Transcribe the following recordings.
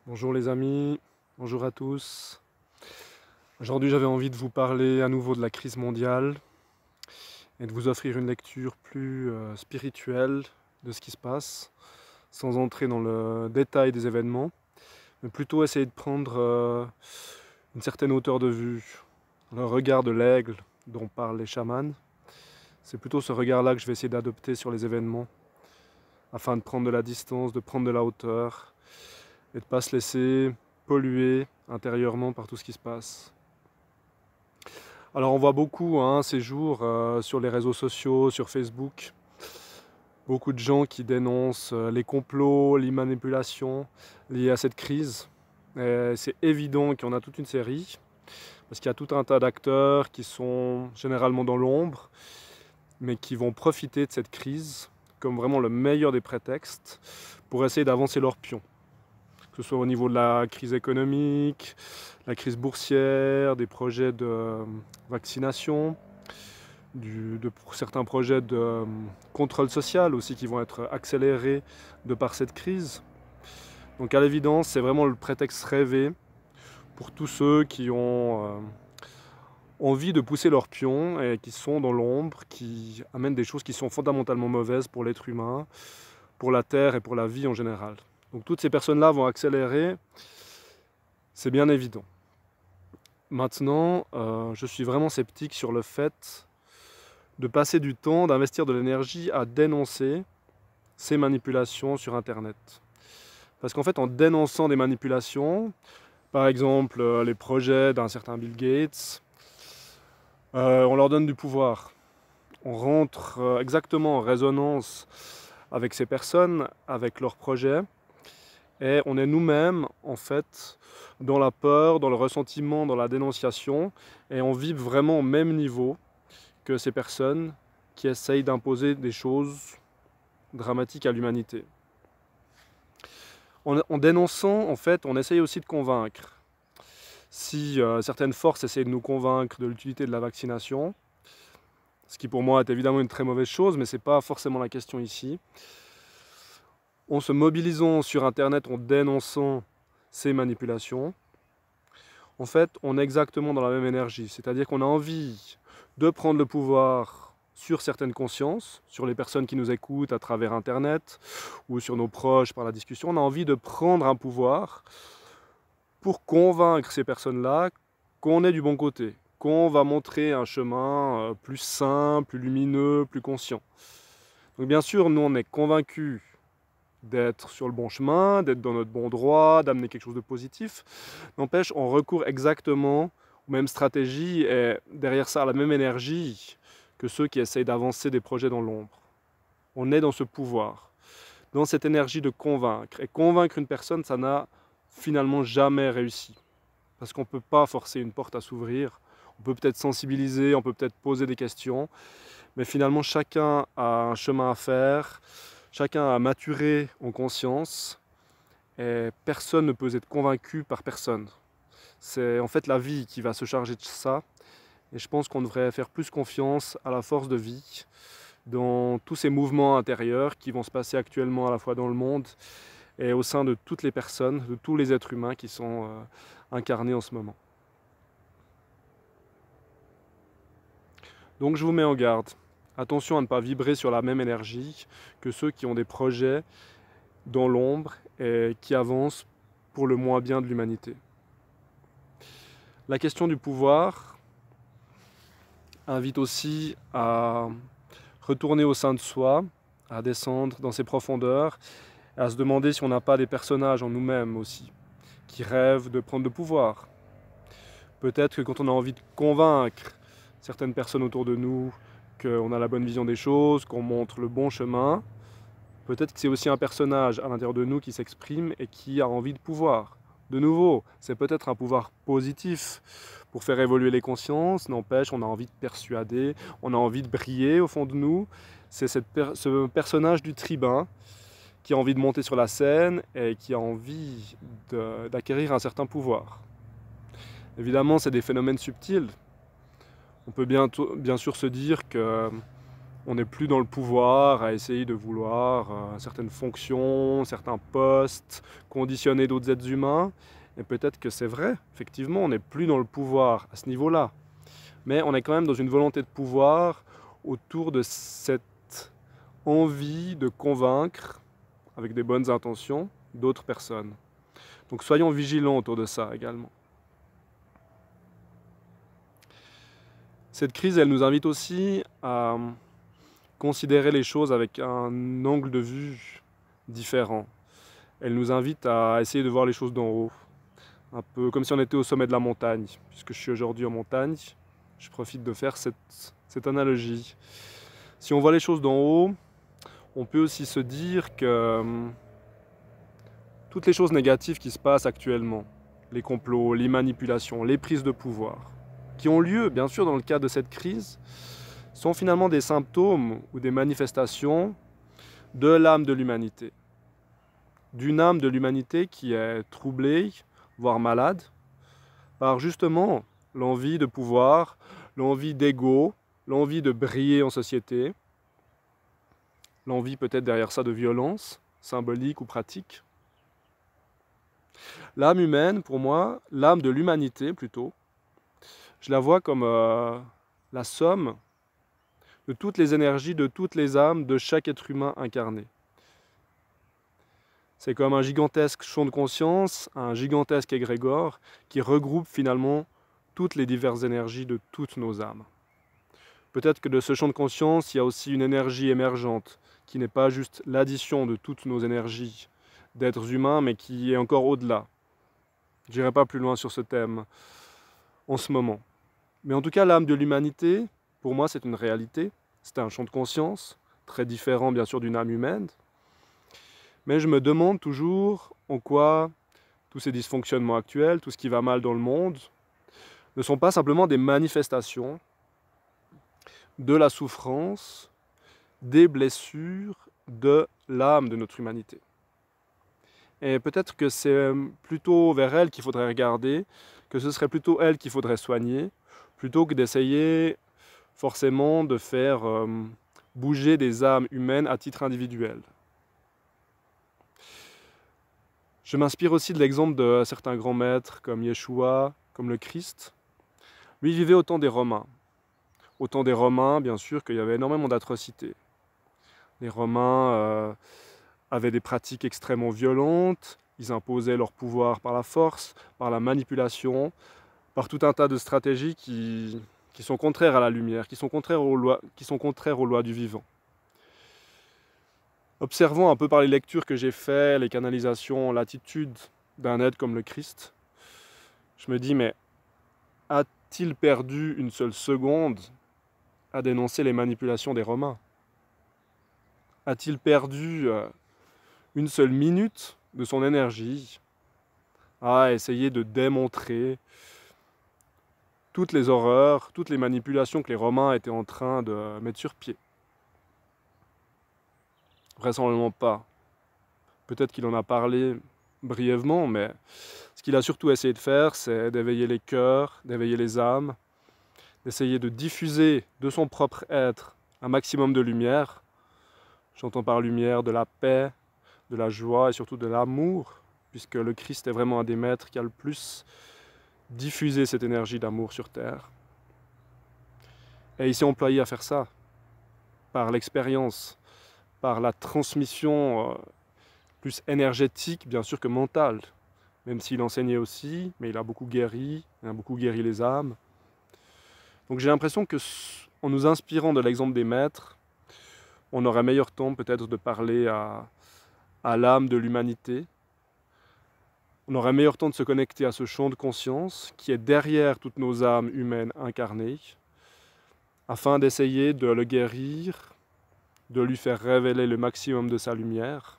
Bonjour les amis, bonjour à tous. Aujourd'hui j'avais envie de vous parler à nouveau de la crise mondiale et de vous offrir une lecture plus spirituelle de ce qui se passe, sans entrer dans le détail des événements, mais plutôt essayer de prendre une certaine hauteur de vue. Le regard de l'aigle dont parlent les chamans, c'est plutôt ce regard-là que je vais essayer d'adopter sur les événements, afin de prendre de la distance, de prendre de la hauteur, et de ne pas se laisser polluer intérieurement par tout ce qui se passe. Alors on voit beaucoup ces jours sur les réseaux sociaux, sur Facebook, beaucoup de gens qui dénoncent les complots, les manipulations liées à cette crise. C'est évident qu'il y en a toute une série, parce qu'il y a tout un tas d'acteurs qui sont généralement dans l'ombre, mais qui vont profiter de cette crise comme vraiment le meilleur des prétextes pour essayer d'avancer leur pion. Que ce soit au niveau de la crise économique, la crise boursière, des projets de vaccination, certains projets de contrôle social aussi qui vont être accélérés de par cette crise. Donc à l'évidence, c'est vraiment le prétexte rêvé pour tous ceux qui ont envie de pousser leur pion et qui sont dans l'ombre, qui amènent des choses qui sont fondamentalement mauvaises pour l'être humain, pour la terre et pour la vie en général. Donc toutes ces personnes-là vont accélérer, c'est bien évident. Maintenant, je suis vraiment sceptique sur le fait de passer du temps, d'investir de l'énergie à dénoncer ces manipulations sur Internet. Parce qu'en fait, en dénonçant des manipulations, par exemple les projets d'un certain Bill Gates, on leur donne du pouvoir. On rentre exactement en résonance avec ces personnes, avec leurs projets, et on est nous-mêmes, en fait, dans la peur, dans le ressentiment, dans la dénonciation, et on vit vraiment au même niveau que ces personnes qui essayent d'imposer des choses dramatiques à l'humanité. En dénonçant, en fait, on essaye aussi de convaincre. Si certaines forces essayent de nous convaincre de l'utilité de la vaccination, ce qui pour moi est évidemment une très mauvaise chose, mais ce n'est pas forcément la question ici, en se mobilisant sur Internet, en dénonçant ces manipulations, en fait, on est exactement dans la même énergie. C'est-à-dire qu'on a envie de prendre le pouvoir sur certaines consciences, sur les personnes qui nous écoutent à travers Internet ou sur nos proches par la discussion. On a envie de prendre un pouvoir pour convaincre ces personnes-là qu'on est du bon côté, qu'on va montrer un chemin plus sain, plus lumineux, plus conscient. Donc bien sûr, nous on est convaincus d'être sur le bon chemin, d'être dans notre bon droit, d'amener quelque chose de positif. N'empêche, on recourt exactement aux mêmes stratégies et derrière ça, à la même énergie que ceux qui essayent d'avancer des projets dans l'ombre. On est dans ce pouvoir, dans cette énergie de convaincre. Et convaincre une personne, ça n'a finalement jamais réussi. Parce qu'on ne peut pas forcer une porte à s'ouvrir. On peut peut-être sensibiliser, on peut peut-être poser des questions, mais finalement chacun a un chemin à faire. Chacun a maturé en conscience et personne ne peut être convaincu par personne. C'est en fait la vie qui va se charger de ça et je pense qu'on devrait faire plus confiance à la force de vie dans tous ces mouvements intérieurs qui vont se passer actuellement à la fois dans le monde et au sein de toutes les personnes, de tous les êtres humains qui sont incarnés en ce moment. Donc je vous mets en garde. Attention à ne pas vibrer sur la même énergie que ceux qui ont des projets dans l'ombre et qui avancent pour le moins bien de l'humanité. La question du pouvoir invite aussi à retourner au sein de soi, à descendre dans ses profondeurs, et à se demander si on n'a pas des personnages en nous-mêmes aussi, qui rêvent de prendre le pouvoir. Peut-être que quand on a envie de convaincre certaines personnes autour de nous qu'on a la bonne vision des choses, qu'on montre le bon chemin, peut-être que c'est aussi un personnage à l'intérieur de nous qui s'exprime et qui a envie de pouvoir. De nouveau, c'est peut-être un pouvoir positif pour faire évoluer les consciences, n'empêche, on a envie de persuader, on a envie de briller au fond de nous. C'est ce personnage du tribun qui a envie de monter sur la scène et qui a envie d'acquérir un certain pouvoir. Évidemment, c'est des phénomènes subtils. On peut bien sûr se dire que On n'est plus dans le pouvoir à essayer de vouloir certaines fonctions, certains postes, conditionner d'autres êtres humains. Et peut-être que c'est vrai, effectivement, on n'est plus dans le pouvoir à ce niveau-là. Mais on est quand même dans une volonté de pouvoir autour de cette envie de convaincre, avec des bonnes intentions, d'autres personnes. Donc soyons vigilants autour de ça également. Cette crise, elle nous invite aussi à considérer les choses avec un angle de vue différent. Elle nous invite à essayer de voir les choses d'en haut, un peu comme si on était au sommet de la montagne. Puisque je suis aujourd'hui en montagne, je profite de faire cette analogie. Si on voit les choses d'en haut, on peut aussi se dire que toutes les choses négatives qui se passent actuellement, les complots, les manipulations, les prises de pouvoir, qui ont lieu, bien sûr, dans le cadre de cette crise, sont finalement des symptômes ou des manifestations de l'âme de l'humanité. D'une âme de l'humanité qui est troublée, voire malade, par justement l'envie de pouvoir, l'envie d'ego, l'envie de briller en société, l'envie peut-être derrière ça de violence, symbolique ou pratique. L'âme humaine, pour moi, l'âme de l'humanité plutôt, je la vois comme la somme de toutes les énergies, de toutes les âmes de chaque être humain incarné. C'est comme un gigantesque champ de conscience, un gigantesque égrégore qui regroupe finalement toutes les diverses énergies de toutes nos âmes. Peut-être que de ce champ de conscience, il y a aussi une énergie émergente qui n'est pas juste l'addition de toutes nos énergies d'êtres humains, mais qui est encore au-delà. Je n'irai pas plus loin sur ce thème en ce moment. Mais en tout cas, l'âme de l'humanité, pour moi, c'est une réalité. C'est un champ de conscience, très différent bien sûr d'une âme humaine. Mais je me demande toujours en quoi tous ces dysfonctionnements actuels, tout ce qui va mal dans le monde, ne sont pas simplement des manifestations de la souffrance, des blessures de l'âme de notre humanité. Et peut-être que c'est plutôt vers elle qu'il faudrait regarder, que ce serait plutôt elle qu'il faudrait soigner, plutôt que d'essayer forcément de faire bouger des âmes humaines à titre individuel. Je m'inspire aussi de l'exemple de certains grands maîtres comme Yeshua, comme le Christ. Lui vivait au temps des Romains. Au temps des Romains, bien sûr, qu'il y avait énormément d'atrocités. Les Romains avaient des pratiques extrêmement violentes, ils imposaient leur pouvoir par la force, par la manipulation, par tout un tas de stratégies qui sont contraires à la lumière, qui sont contraires aux lois du vivant. Observant un peu par les lectures que j'ai faites, les canalisations, l'attitude d'un être comme le Christ, je me dis, mais a-t-il perdu une seule seconde à dénoncer les manipulations des Romains? A-t-il perdu une seule minute de son énergie à essayer de démontrer toutes les horreurs, toutes les manipulations que les Romains étaient en train de mettre sur pied? Vraisemblablement pas. Peut-être qu'il en a parlé brièvement, mais ce qu'il a surtout essayé de faire, c'est d'éveiller les cœurs, d'éveiller les âmes, d'essayer de diffuser de son propre être un maximum de lumière. J'entends par lumière de la paix, de la joie et surtout de l'amour, puisque le Christ est vraiment un des maîtres qui a le plus diffusé cette énergie d'amour sur terre. Et il s'est employé à faire ça, par l'expérience, par la transmission plus énergétique, bien sûr, que mentale. Même s'il enseignait aussi, mais il a beaucoup guéri les âmes. Donc j'ai l'impression que, en nous inspirant de l'exemple des maîtres, on aurait meilleur temps peut-être de parler à l'âme de l'humanité. On aurait meilleur temps de se connecter à ce champ de conscience qui est derrière toutes nos âmes humaines incarnées, afin d'essayer de le guérir, de lui faire révéler le maximum de sa lumière.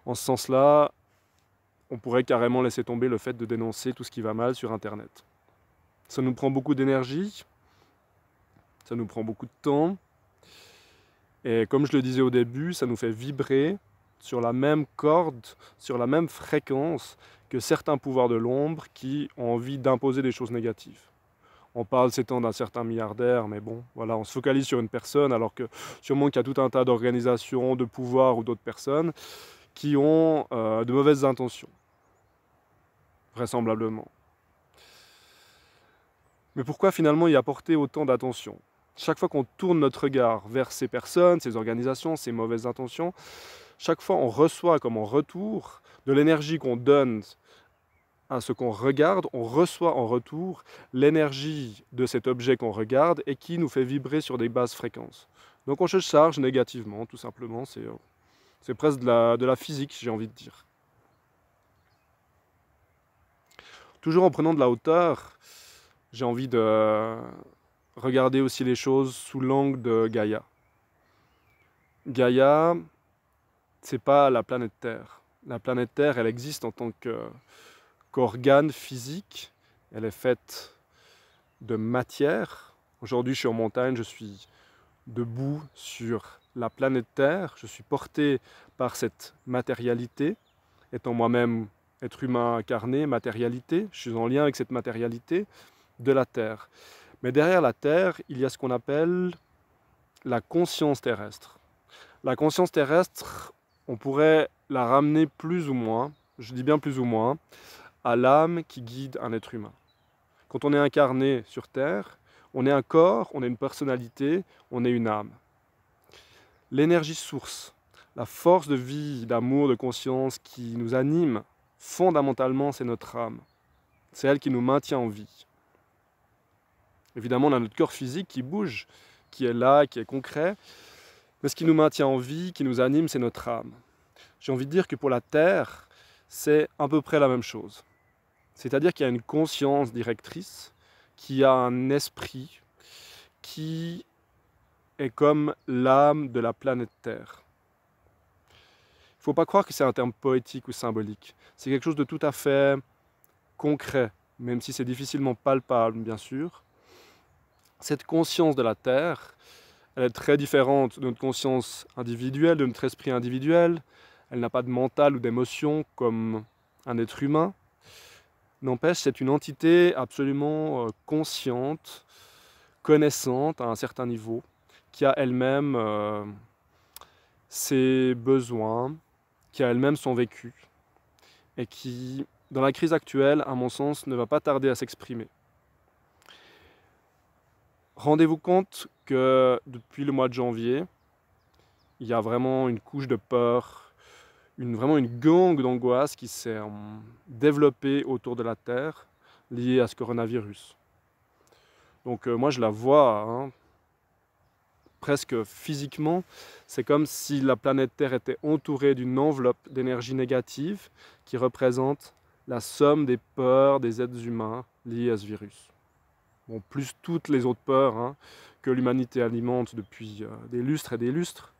En ce sens-là, on pourrait carrément laisser tomber le fait de dénoncer tout ce qui va mal sur Internet. Ça nous prend beaucoup d'énergie, ça nous prend beaucoup de temps, et comme je le disais au début, ça nous fait vibrer sur la même corde, sur la même fréquence que certains pouvoirs de l'ombre qui ont envie d'imposer des choses négatives, On parle ces temps d'un certain milliardaire, mais bon, voilà, on se focalise sur une personne, alors que sûrement qu'il y a tout un tas d'organisations, de pouvoirs ou d'autres personnes qui ont de mauvaises intentions, vraisemblablement. Mais pourquoi finalement y apporter autant d'attention? Chaque fois qu'on tourne notre regard vers ces personnes, ces organisations, ces mauvaises intentions, chaque fois on reçoit comme en retour de l'énergie qu'on donne à ce qu'on regarde, on reçoit en retour l'énergie de cet objet qu'on regarde et qui nous fait vibrer sur des basses fréquences. Donc on se charge négativement, tout simplement, c'est presque de la physique, j'ai envie de dire. Toujours en prenant de la hauteur, j'ai envie de regarder aussi les choses sous l'angle de Gaïa. Gaïa, c'est pas la planète Terre. La planète Terre, elle existe en tant qu'organe physique. Elle est faite de matière. Aujourd'hui, je suis en montagne, je suis debout sur la planète Terre. Je suis porté par cette matérialité, étant moi-même être humain incarné, matérialité. Je suis en lien avec cette matérialité de la Terre. Mais derrière la Terre, il y a ce qu'on appelle la conscience terrestre. La conscience terrestre, on pourrait la ramener plus ou moins, je dis bien plus ou moins, à l'âme qui guide un être humain. Quand on est incarné sur Terre, on est un corps, on est une personnalité, on est une âme. L'énergie source, la force de vie, d'amour, de conscience qui nous anime, fondamentalement, c'est notre âme. C'est elle qui nous maintient en vie. Évidemment, on a notre corps physique qui bouge, qui est là, qui est concret. Mais ce qui nous maintient en vie, qui nous anime, c'est notre âme. J'ai envie de dire que pour la Terre, c'est à peu près la même chose. C'est-à-dire qu'il y a une conscience directrice, qui a un esprit, qui est comme l'âme de la planète Terre. Il ne faut pas croire que c'est un terme poétique ou symbolique. C'est quelque chose de tout à fait concret, même si c'est difficilement palpable, bien sûr. Cette conscience de la Terre, elle est très différente de notre conscience individuelle, de notre esprit individuel. Elle n'a pas de mental ou d'émotion comme un être humain. N'empêche, c'est une entité absolument consciente, connaissante à un certain niveau, qui a elle-même ses besoins, qui a elle-même son vécu, et qui, dans la crise actuelle, à mon sens, ne va pas tarder à s'exprimer. Rendez-vous compte que depuis le mois de janvier, il y a vraiment une couche de peur, vraiment une gangue d'angoisse qui s'est développée autour de la Terre, liée à ce coronavirus. Donc moi je la vois, hein, presque physiquement, c'est comme si la planète Terre était entourée d'une enveloppe d'énergie négative qui représente la somme des peurs des êtres humains liés à ce virus. Bon, plus toutes les autres peurs hein, que l'humanité alimente depuis des lustres et des lustres.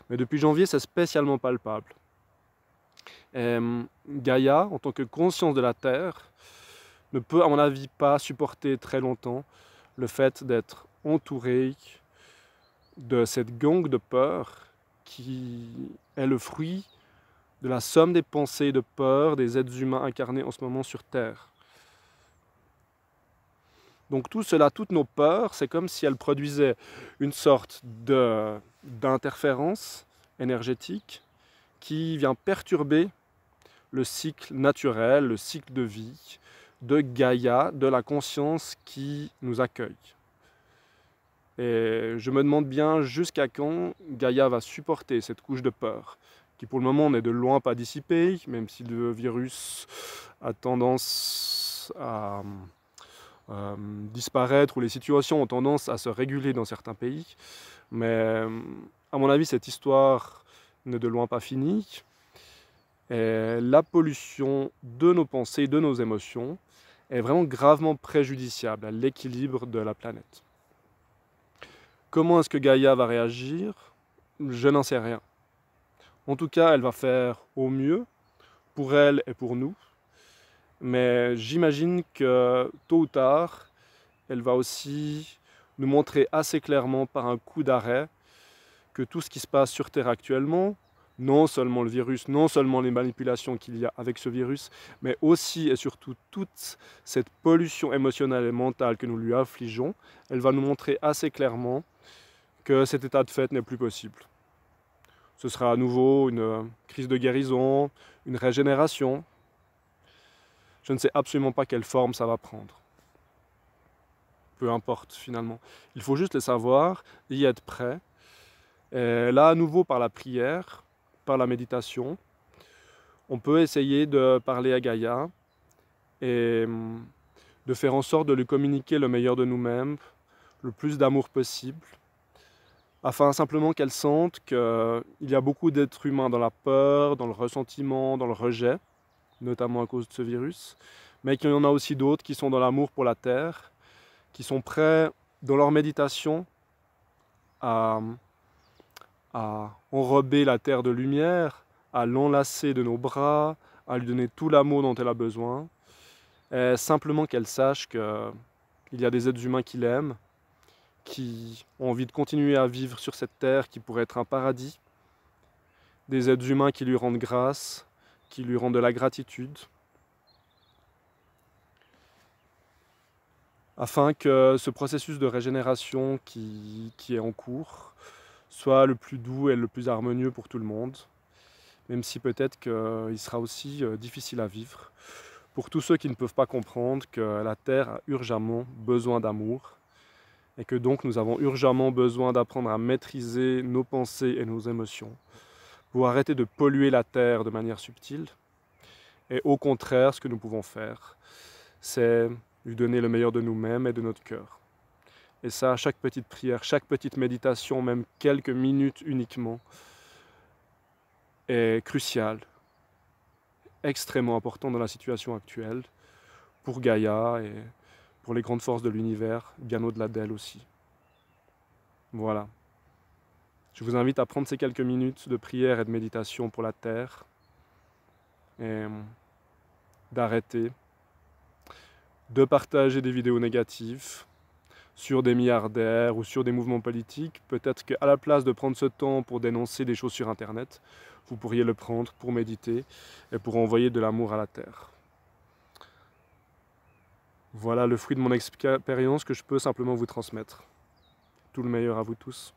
Mais depuis janvier, c'est spécialement palpable. Et, Gaïa, en tant que conscience de la Terre, ne peut, à mon avis, pas supporter très longtemps le fait d'être entourée de cette gangue de peur qui est le fruit de la somme des pensées et de peurs des êtres humains incarnés en ce moment sur Terre. Donc tout cela, toutes nos peurs, c'est comme si elles produisaient une sorte d'interférence énergétique qui vient perturber le cycle naturel, le cycle de vie de Gaïa, de la conscience qui nous accueille. Et je me demande bien jusqu'à quand Gaïa va supporter cette couche de peur, qui pour le moment n'est de loin pas dissipée, même si le virus a tendance à disparaître ou les situations ont tendance à se réguler dans certains pays. Mais à mon avis, cette histoire n'est de loin pas finie. Et la pollution de nos pensées, de nos émotions, est vraiment gravement préjudiciable à l'équilibre de la planète. Comment est-ce que Gaïa va réagir? Je n'en sais rien. En tout cas, elle va faire au mieux pour elle et pour nous. Mais j'imagine que tôt ou tard, elle va aussi nous montrer assez clairement par un coup d'arrêt que tout ce qui se passe sur Terre actuellement, non seulement le virus, non seulement les manipulations qu'il y a avec ce virus, mais aussi et surtout toute cette pollution émotionnelle et mentale que nous lui affligeons, elle va nous montrer assez clairement que cet état de fait n'est plus possible. Ce sera à nouveau une crise de guérison, une régénération. Je ne sais absolument pas quelle forme ça va prendre. Peu importe finalement. Il faut juste le savoir, y être prêt. Et là, à nouveau, par la prière, par la méditation, on peut essayer de parler à Gaïa et de faire en sorte de lui communiquer le meilleur de nous-mêmes, le plus d'amour possible, afin simplement qu'elle sente qu'il y a beaucoup d'êtres humains dans la peur, dans le ressentiment, dans le rejet, notamment à cause de ce virus, mais qu'il y en a aussi d'autres qui sont dans l'amour pour la Terre, qui sont prêts, dans leur méditation, à enrober la Terre de lumière, à l'enlacer de nos bras, à lui donner tout l'amour dont elle a besoin, et simplement qu'elle sache qu'il y a des êtres humains qui l'aiment, qui ont envie de continuer à vivre sur cette terre qui pourrait être un paradis, des êtres humains qui lui rendent grâce, qui lui rendent de la gratitude, afin que ce processus de régénération qui est en cours soit le plus doux et le plus harmonieux pour tout le monde, même si peut-être qu'il sera aussi difficile à vivre pour tous ceux qui ne peuvent pas comprendre que la Terre a urgemment besoin d'amour, et que donc nous avons urgemment besoin d'apprendre à maîtriser nos pensées et nos émotions, pour arrêter de polluer la Terre de manière subtile. Et au contraire, ce que nous pouvons faire, c'est lui donner le meilleur de nous-mêmes et de notre cœur. Et ça, chaque petite prière, chaque petite méditation, même quelques minutes uniquement, est crucial, extrêmement important dans la situation actuelle, pour Gaïa et pour les grandes forces de l'univers, bien au-delà d'elle aussi. Voilà. Je vous invite à prendre ces quelques minutes de prière et de méditation pour la Terre et d'arrêter de partager des vidéos négatives sur des milliardaires ou sur des mouvements politiques. Peut-être qu'à la place de prendre ce temps pour dénoncer des choses sur Internet, vous pourriez le prendre pour méditer et pour envoyer de l'amour à la Terre. Voilà le fruit de mon expérience que je peux simplement vous transmettre. Tout le meilleur à vous tous.